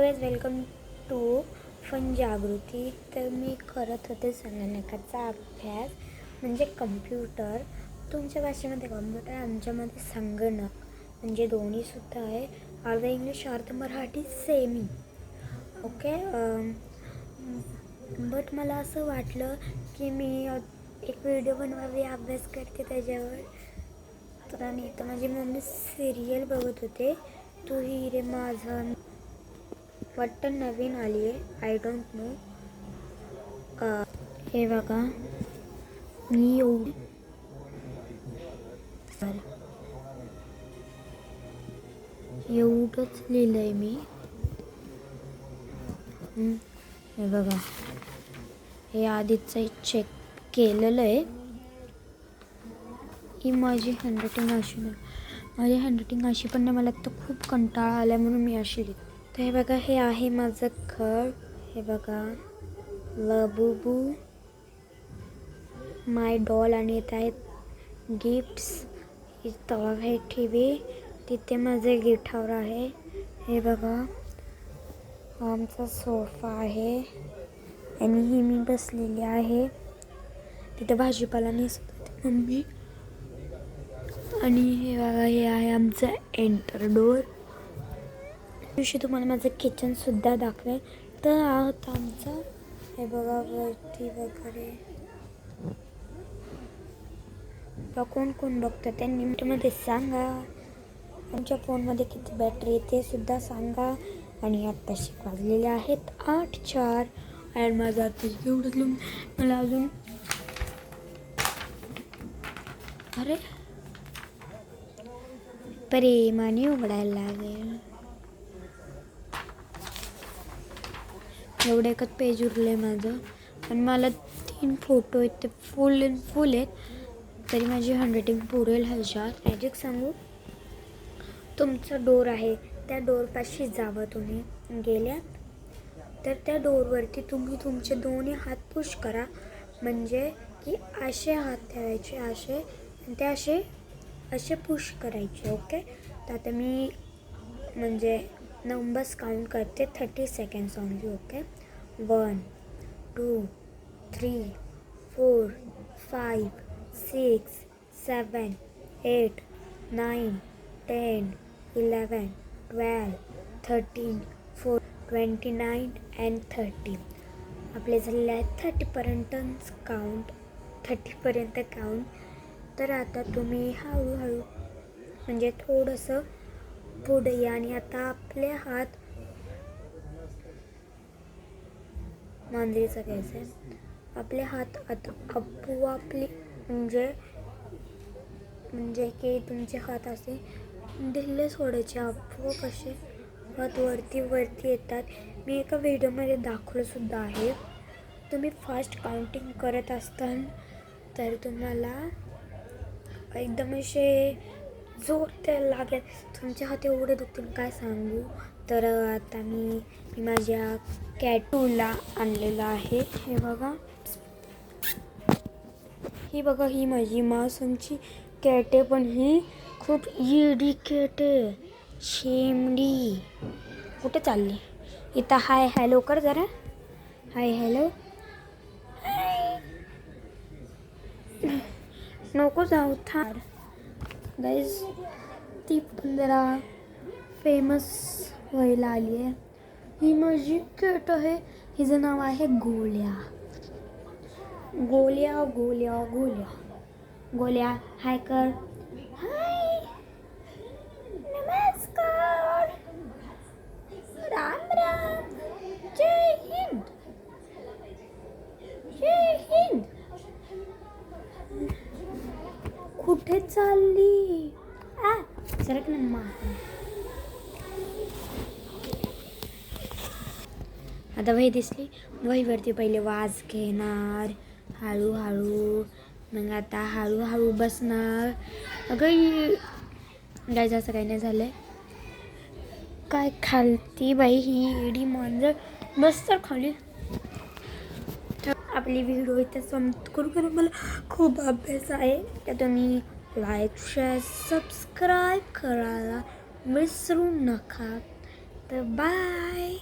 Guys welcome to fun जागृती. तर मी करत होते संगणकाचा अभ्यास म्हणजे कम्प्युटर. तुमच्या भाषेमध्ये कम्प्युटर, आमच्यामध्ये संगणक म्हणजे दोन्हीसुद्धा आहे. अर्ध इंग्लिश अर्ध मराठी सेमी. ओके. बट मला असं वाटलं की मी एक व्हिडिओ बनवावी, अभ्यास करते त्याच्यावर. तर माझी मम्मी सिरियल बघत होते, तू ही रे माझा वाटतं नवीन आली आहे, आय डोंट नो. हे बघा, मी एवढंच लिहिलं आहे मी. हे बघा, हे आधीच चेक केलेलं आहे. ही माझी हँडरायटिंग अशी नाही, माझी हँडरायटिंग अशी पण नाही. मला तर खूप कंटाळा आला म्हणून मी अशी लिहिते. तर हे बघा, हे आहे माझं घर. हे बघा, लबुबू, माय डॉल, आणि इथे आहेत गिफ्ट्स. इथं आहे TV, तिथे माझे गिटार आहे. हे बघा, आमचा सोफा आहे आणि ही मी बसलेली आहे. तिथे भाजीपाला नेसत मम्मी. आणि हे बघा, हे आहे आमचं एंटर डोर. दिवशी तुम्हाला माझं किचनसुद्धा दाखवेल. तर आहोत आमचं, हे बघा, वरती वगैरे. कोण कोण बघतं त्या मिनिटमध्ये सांगा. तुमच्या फोनमध्ये किती बॅटरी आहे ते सुद्धा सांगा. आणि आत्ताशी वाजलेले आहेत 8:04. आणि माझं आता एवढं मला अजून प्रेमाने उघडायला लागेल. एवढं एकच पेज उरलं आहे माझं. पण मला 3 फोटो आहेत, ते फुल आहेत. तरी माझी हँडरायटिंग पुरेल ह्याच्यात. मॅजिक सांगू, तुमचा डोर आहे, त्या डोरपाशी जावं. तुम्ही गेल्यात तर त्या डोरवरती तुम्ही तुमचे दोन्ही हात पुश करा. म्हणजे की असे हात ठेवायचे, असे, आणि ते असे पुश करायचे. ओके. तर आता मी म्हणजे नंबर्स काउंट करते, 30 सेकंड्स ऑनली. ओके. 1 2 3 4 5 6 7 8 9 10 11 12 13 14 29 and 30. आपले झालेले आहेत 30पर्यंत काउंट. तर आता तुम्ही हळूहळू म्हणजे थोडंसं पुढे या. आणि आता आपले हात मांजरीचा घ्यायचा आहे. आपले हात आता आपोआपली म्हणजे की तुमचे हात असे ढिल्ले सोडायचे, आपोआप असे हात वरती येतात. मी एका व्हिडिओमध्ये दाखवलंसुद्धा आहे. तुम्ही फास्ट काउंटिंग करत असताल तर तुम्हाला एकदम असे जोर ते लागेल. तुमचे हात एवढे दुखतील काय सांगू. तर आता मी माझ्या कॅटूला आणलेलं आहे. हे बघा, ही माझी मासूमची कॅट आहे. पण ही खूप येडी कॅट आहे, शेमडी. कुठे चालली? इथं हाय हॅलो कर जरा. Hi hello. नको जाऊ, थार. गाईज, ती पण जरा फेमस व्हायला आली आहे. ही माझी कॅट आहे. हिचं नाव आहे गोल्या. गोल्या गोल्या गोल्या गोल्या हाय कर. हाय, नमस्कार, राम राम, जय हिंद, जय हिंद. कुठे चालली? सरक ना मा. आता वही दिसली, वहीवरती पहिले वाज घेणार हळूहळू. मग आता हळूहळू बसणार. अगं काय असं काही नाही झालंय. काय खालती बाई ही एडी मांजर. बस तर खाली. तर आपली व्हिडिओ इथे समाप्त करू, कारण मला खूप अभ्यास आहे. तर तुम्ही लाईक, शेअर, सबस्क्राईब करायला विसरू नका. तर बाय.